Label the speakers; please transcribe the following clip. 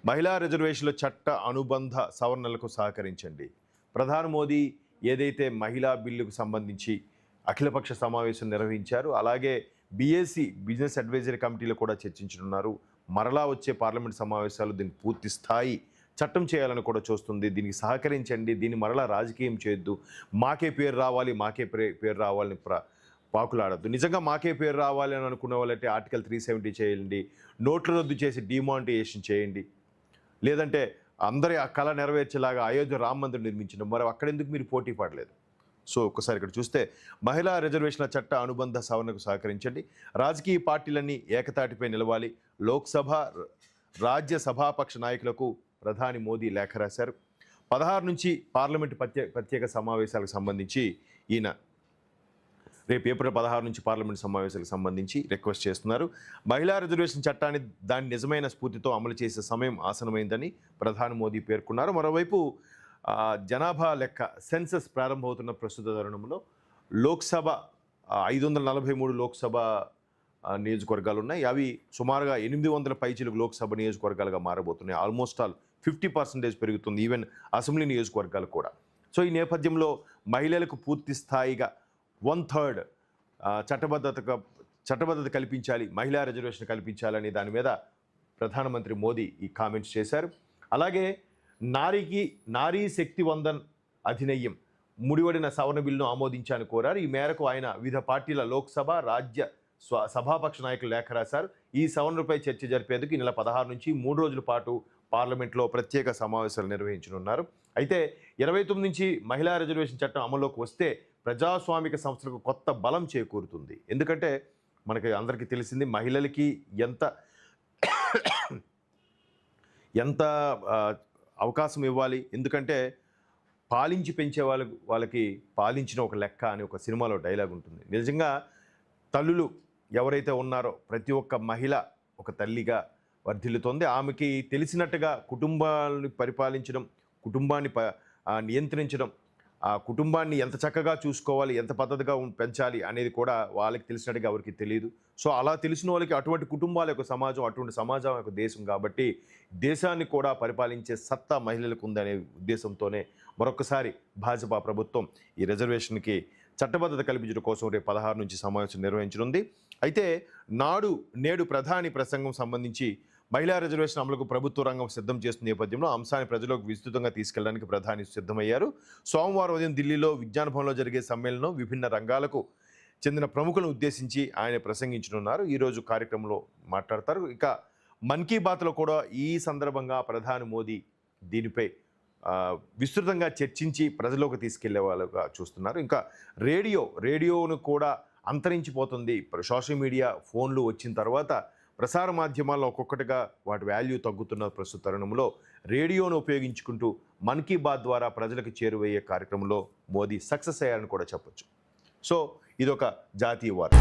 Speaker 1: మహిళా రిజర్వేషన్ల చట్ట అనుబంధ సవరణలకు సహకరించండి. ప్రధాని మోదీ ఏదైతే మహిళా బిల్లుకు సంబంధించి అఖిలపక్ష సమావేశం నిర్వహించారు, అలాగే బీఏసీ బిజినెస్ అడ్వైజరీ కమిటీలో కూడా చర్చించనున్నారు. మరలా వచ్చే పార్లమెంట్ సమావేశాలు దీన్ని పూర్తి స్థాయి చట్టం చేయాలని కూడా చూస్తుంది. దీనికి సహకరించండి, దీన్ని మరలా రాజకీయం చేయొద్దు, మాకే పేరు రావాలి, మాకే పేరు రావాలని పాకులాడద్దు. నిజంగా మాకే పేరు రావాలి అని అనుకునే వాళ్ళంటే ఆర్టికల్ 370 చేయండి, నోట్లు రద్దు చేసి డిమానిటైజేషన్ చేయండి, లేదంటే అందరి ఆ కళ నెరవేర్చేలాగా అయోధ్య రామ మందిరం నిర్మించడం. మరి అక్కడెందుకు మీరు పోటీ పడలేదు? సో ఒక్కసారి ఇక్కడ చూస్తే మహిళా రిజర్వేషన్ల చట్ట అనుబంధ సవరణకు సహకరించండి. రాజకీయ పార్టీలన్నీ ఏకతాటిపై నిలవాలి. లోక్సభ రాజ్య సభాపక్ష నాయకులకు ప్రధాని మోదీ లేఖ రాశారు. 16 నుంచి పార్లమెంటు ప్రత్యేక సమావేశాలకు సంబంధించి ఈయన రేపు ఏప్రిల్ 16 నుంచి పార్లమెంట్ సమావేశాలకు సంబంధించి రిక్వెస్ట్ చేస్తున్నారు. మహిళా రిజర్వేషన్ చట్టాన్ని దాని నిజమైన స్ఫూర్తితో అమలు చేసే సమయం ఆసనమైందని ప్రధాని మోదీ పేర్కొన్నారు. మరోవైపు జనాభా లెక్క సెన్సస్ ప్రారంభమవుతున్న ప్రస్తుత తరుణంలో లోక్సభ 543 లోక్సభ నియోజకవర్గాలు ఉన్నాయి. అవి సుమారుగా 800 పైచిలకు లోక్సభ నియోజకవర్గాలుగా మారబోతున్నాయి. ఆల్మోస్ట్ ఆల్ 50% పెరుగుతుంది, ఈవెన్ అసెంబ్లీ నియోజకవర్గాలు కూడా. సో ఈ నేపథ్యంలో మహిళలకు పూర్తి స్థాయిగా 1/3 చట్టబద్ధత కల్పించాలి, మహిళా రిజర్వేషన్ కల్పించాలని దాని మీద ప్రధానమంత్రి మోదీ ఈ కామెంట్స్ చేశారు. అలాగే నారీ శక్తి వందన్ అధినియం ముడివడిన సవరణ బిల్లును ఆమోదించాలని కోరారు. ఈ మేరకు ఆయన వివిధ పార్టీల లోక్సభ రాజ్య సభాపక్ష నాయకులు లేఖ రాశారు. ఈ సవరణలపై చర్చ జరిపేందుకు ఈ నెల 16 నుంచి 3 రోజుల పాటు పార్లమెంట్లో ప్రత్యేక సమావేశాలు నిర్వహించనున్నారు. అయితే 29 నుంచి మహిళా రిజర్వేషన్ చట్టం అమల్లోకి వస్తే ప్రజాస్వామిక సంస్థలకు కొత్త బలం చేకూరుతుంది. ఎందుకంటే మనకి అందరికీ తెలిసింది మహిళలకి ఎంత అవకాశం ఇవ్వాలి. ఎందుకంటే పాలించి పెంచే వాళ్ళకి పాలించిన ఒక లెక్క అని ఒక సినిమాలో డైలాగ్ ఉంటుంది. నిజంగా తల్లులు ఎవరైతే ఉన్నారో ప్రతి ఒక్క మహిళ ఒక తల్లిగా వర్ధిల్లుతోంది. ఆమెకి తెలిసినట్టుగా కుటుంబాన్ని పరిపాలించడం, కుటుంబాన్ని నియంత్రించడం, ఆ కుటుంబాన్ని ఎంత చక్కగా చూసుకోవాలి, ఎంత పద్ధతిగా పెంచాలి అనేది కూడా వాళ్ళకి తెలిసినట్టుగా ఎవరికి తెలియదు. సో అలా తెలిసిన వాళ్ళకి అటువంటి కుటుంబాల యొక్క సమాజం, అటువంటి సమాజం యొక్క దేశం కాబట్టి దేశాన్ని కూడా పరిపాలించే సత్తా మహిళలకు ఉందనే ఉద్దేశంతోనే మరొకసారి భాజపా ప్రభుత్వం ఈ రిజర్వేషన్కి చట్టబద్ధత కల్పించడం కోసం రేపు 16 నుంచి సమావేశం నిర్వహించనుంది. అయితే నేడు ప్రధాని ప్రసంగం సంబంధించి మహిళా రిజర్వేషన్ అమలుకు ప్రభుత్వ రంగం సిద్ధం చేస్తున్న నేపథ్యంలో అంశాన్ని ప్రజలకు విస్తృతంగా తీసుకెళ్లడానికి ప్రధాని సిద్ధమయ్యారు. సోమవారం ఉదయం ఢిల్లీలో విజ్ఞాన భవన్లో జరిగే సమ్మేళనం విభిన్న రంగాలకు చెందిన ప్రముఖులను ఉద్దేశించి ఆయన ప్రసంగించనున్నారు. ఈరోజు కార్యక్రమంలో మాట్లాడతారు. ఇక మన్ కీ బాత్లో కూడా ఈ సందర్భంగా ప్రధాని మోదీ దీనిపై విస్తృతంగా చర్చించి ప్రజల్లోకి తీసుకెళ్లే వాళ్ళుగా చూస్తున్నారు. ఇంకా రేడియోను కూడా అంతరించిపోతుంది. సోషల్ మీడియా, ఫోన్లు వచ్చిన తర్వాత ప్రసార మాధ్యమాల్లో ఒక్కొక్కటిగా వాటి వాల్యూ తగ్గుతున్న ప్రస్తుత తరుణంలో రేడియోను ఉపయోగించుకుంటూ మన్ కీ బాత్ ద్వారా ప్రజలకు చేరువయ్యే కార్యక్రమంలో మోదీ సక్సెస్ అయ్యారని కూడా చెప్పొచ్చు. సో ఇదొక జాతీయ వార్త.